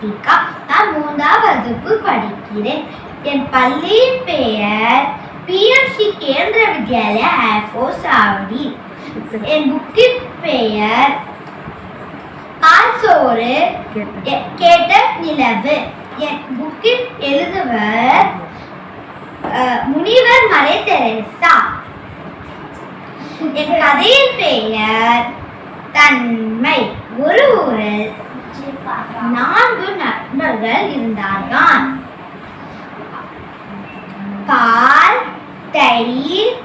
ரித்விகா. நான் 3ஆம் வகுப்பு படிக்கிறேன். என் பள்ளியின் பெயர் PMC கேந்திர வித்யாலயா ஏர்ஃபோர்ஸ் ஆவடி. என் புக்கின் பெயர் கால்சோறு கேட்ட நிலவு. என் புக்கில் எழுதுவர் முனிவர் மலை தெரேசா. என் கதையின் பெயர் தன்மை. ஒரு ஊரில் 4 நண்பர்கள் இருந்தார்கள். பால், தயிர்,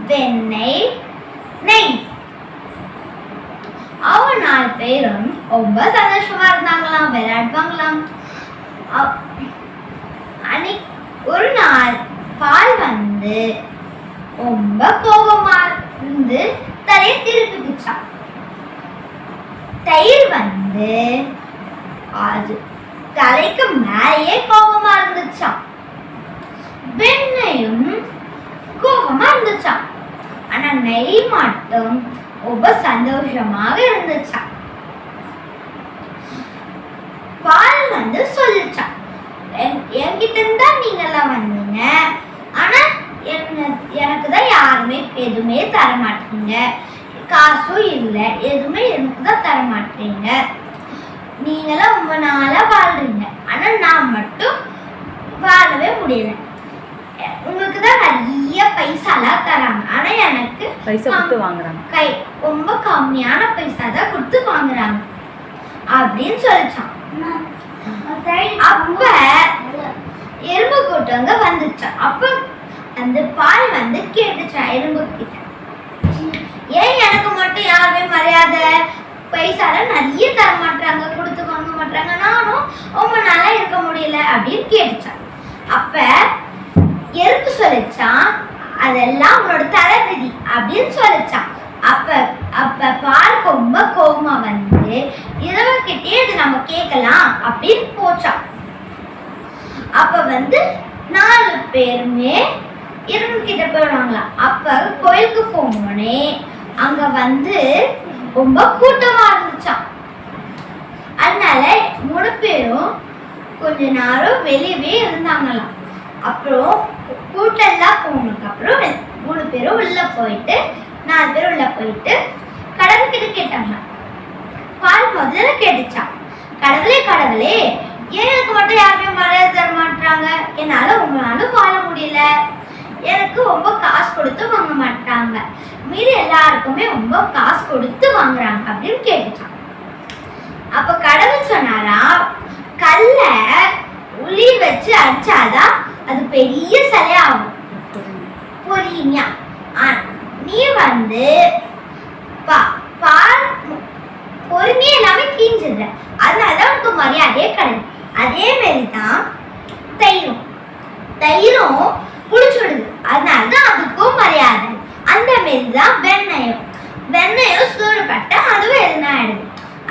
வெண்ணெய், நெய். அவங்க 4 பேரும் ரொம்ப சந்தோஷமா இருந்தாங்களாம், விளையாடுவாங்களாம். ஒரு நாள் பால் வந்து ரொம்ப கோபமா இருந்து தலையை திருப்பிச்சான். தயிர் வந்து அது தலைக்கு மேலேயே கோபமா இருந்துச்சான். வெண்ணையும் கோபமா இருந்துச்சான். ஆனா நெய் மட்டும் ரொம்ப சந்தோஷமாக இருந்துச்சான். பால் வந்து சொல்லிச்சான், என்கிட்ட இருந்தா நீங்க எல்லாம் வந்தீங்க, ஆனா எனக்கு தான் யாருமே எதுவுமே தர மாட்டீங்க, காசும் இல்லை, எதுவுமே எனக்கு தான் தர மாட்டீங்க. நீங்களாம் ரொம்ப நாளா வாழ்றீங்க, ஆனா நான் மட்டும் வாழவே முடியல. உங்களுக்கு தான் நிறைய பைசாலாம் தராங்க, ஆனா எனக்கு பைசா கொடுத்து வாங்குறாங்க, ரொம்ப கம்மியான பைசா தான் கொடுத்து வாங்குறாங்க அப்படின்னு சொல்லிச்சான். அப்ப எறும்பு கூட்டங்க வந்துச்சான். அப்ப அந்த பால் வந்து கேட்டுச்சான் எறும்பு கிட்ட, ஏன் எனக்கு மட்டும் யாருமே மரியாதை பைசால நிறைய தர மாட்டாங்க, கொடுத்து வாங்க மாட்டாங்க, நானும் ரொம்ப நாளா இருக்க முடியல அப்படின்னு கேட்டுச்சான். அப்ப எறும்பு சொல்லிச்சான், அதெல்லாம் உன்னோட தலைவிதி அப்படின்னு சொல்லிச்சான். அப்ப பால் ரொம்ப கோபமா வந்து இரவுக்கிட்டே இது நம்ம கேட்கலாம் அப்படின்னு போச்சான். அப்ப வந்து 4 பேருமே இரவு கிட்ட போயிடுவாங்களாம். அப்ப கோயிலுக்கு போனோடனே அங்க வந்து ரொம்ப கூட்டமா இருந்துச்சான். அதனால 3 பேரும் கொஞ்ச நேரம் வெளியவே இருந்தாங்களாம். அப்புறம் கூட்டம் எல்லாம் போனதுக்கு அப்புறம் 3 பேரும் உள்ள போயிட்டு 4 பேர் உள்ள போயிட்டு கடவுள்கிட்ட கேட்டாங்க. பால் முதல்ல கேட்டுச்சான், கடவுளே ஏன் எனக்கு மட்டும் யாருமே மரியாதை தர மாட்டாங்க, என்னால உங்களால வாழ முடியல, எனக்கு ரொம்ப காசு கொடுத்து வாங்க மாட்டாங்க, மீது எல்லாருக்குமே ரொம்ப காசு கொடுத்து வாங்குறாங்க அப்படின்னு கேட்டுச்சான். அப்ப கடவுள் சொன்னாரா, கல்ல உளி வச்சு அடிச்சாதான் அது பெரிய சிலையாகும், புரியுமா? நீ வந்து பால் பொறுமையா எல்லாமே கீஞ்சிடுற, அதனாலதான் உனக்கு மரியாதையே கிடையாது. அதே மாதிரிதான் தயிரும் புளிச்சுடுது, அதனாலதான் அதுக்கும் மரியாதை. அந்த மாதிரிதான் வெண்ணையும் சூடுபட்ட அதுவும் எதுனா ஆயிடுது,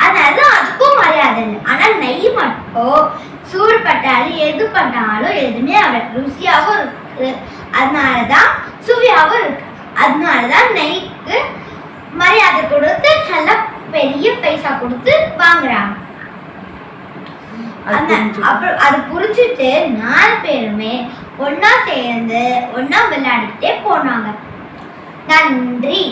அதனாலதான் அதுக்கும் மரியாதை இல்லை. ஆனா நெய் மட்டும் சூடுபட்டாலும் எது பண்ணாலும் எதுவுமே அவளுக்கு ருசியாகவும் இருக்கு, அதனாலதான் சுவையாகவும் இருக்கு. அதனாலதான் நெய்க்கு மரியாதை கொடுத்து நல்லா பெரிய பைசா கொடுத்து வாங்குறாங்க. அப்புறம் அது புரிஞ்சுட்டு 4 பேருமே ஒன்னா சேர்ந்து ஒன்னா விளையாடிக்கிட்டே போனாங்க. நன்றி.